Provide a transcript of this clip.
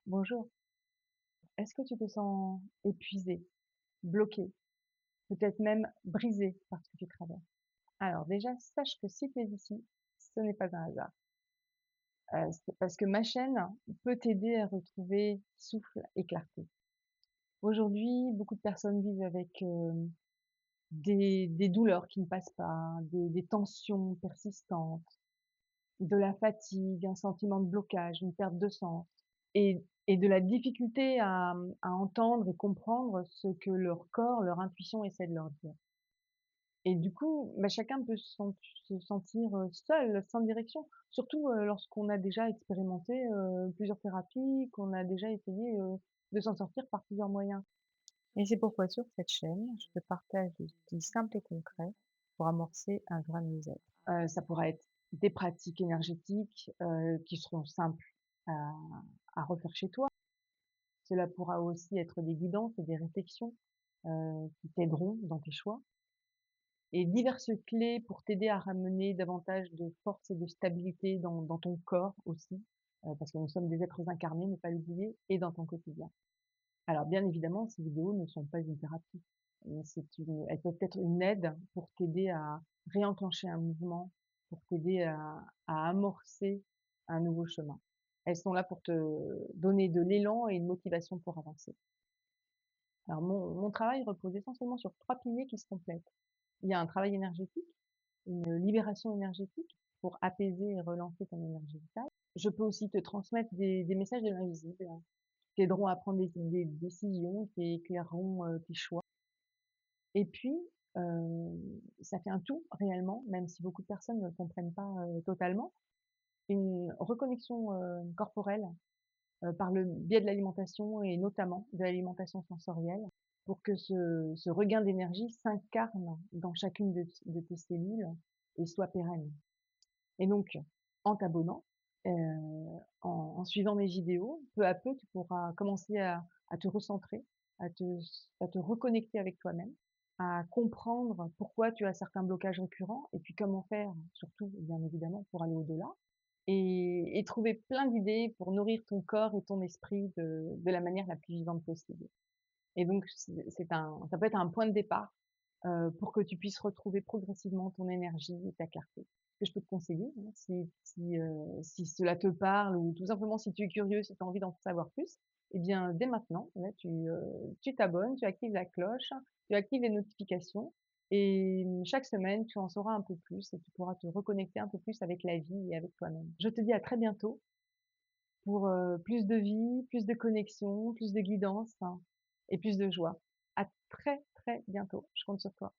Bonjour. Est-ce que tu te sens épuisé, bloqué, peut-être même brisé par ce que tu traverses? Alors déjà, sache que si tu es ici, ce n'est pas un hasard. C'est parce que ma chaîne peut t'aider à retrouver souffle et clarté. Aujourd'hui, beaucoup de personnes vivent avec des douleurs qui ne passent pas, des tensions persistantes, de la fatigue, un sentiment de blocage, une perte de sens. Et de la difficulté à entendre et comprendre ce que leur corps, leur intuition essaie de leur dire. Et du coup, bah, chacun peut se sentir, seul, sans direction. Surtout, lorsqu'on a déjà expérimenté, plusieurs thérapies, qu'on a déjà essayé, de s'en sortir par plusieurs moyens. Et c'est pourquoi sur cette chaîne, je te partage des outils simples et concrets pour amorcer un vrai mieux-être. Ça pourra être des pratiques énergétiques, qui seront simples à refaire chez toi. Cela pourra aussi être des guidances et des réflexions, qui t'aideront dans tes choix et diverses clés pour t'aider à ramener davantage de force et de stabilité dans ton corps aussi, parce que nous sommes des êtres incarnés, ne pas l'oublier, et dans ton quotidien. Alors bien évidemment, ces vidéos ne sont pas une thérapie, elles peuvent être une aide pour t'aider à réenclencher un mouvement, pour t'aider à amorcer un nouveau chemin. Elles sont là pour te donner de l'élan et une motivation pour avancer. Alors mon travail repose essentiellement sur 3 piliers qui se complètent. Il y a un travail énergétique, une libération énergétique pour apaiser et relancer ton énergie vitale. Je peux aussi te transmettre des messages de l'invisible, qui t'aideront à prendre des décisions, qui éclaireront, tes choix. Et puis, ça fait un tout réellement, même si beaucoup de personnes ne le comprennent pas, totalement. Une reconnexion, corporelle, par le biais de l'alimentation et notamment de l'alimentation sensorielle, pour que ce regain d'énergie s'incarne dans chacune de tes cellules et soit pérenne. Et donc, en t'abonnant, heu, en suivant mes vidéos, peu à peu, tu pourras commencer à te recentrer, à te à te reconnecter avec toi-même, à comprendre pourquoi tu as certains blocages récurrents et puis comment faire, surtout, bien évidemment, pour aller au-delà et trouver plein d'idées pour nourrir ton corps et ton esprit de la manière la plus vivante possible. Et donc ça peut être un point de départ, pour que tu puisses retrouver progressivement ton énergie et ta clarté. Ce que je peux te conseiller, hein, si cela te parle ou tout simplement si tu es curieux, si tu as envie d'en savoir plus, eh bien dès maintenant, là tu t'abonnes, tu actives la cloche, tu actives les notifications et chaque semaine tu en sauras un peu plus et tu pourras te reconnecter un peu plus avec la vie et avec toi-même. Je te dis à très bientôt pour, plus de vie, plus de connexion, plus de guidance, hein, et plus de joie. À très, très bientôt. Je compte sur toi.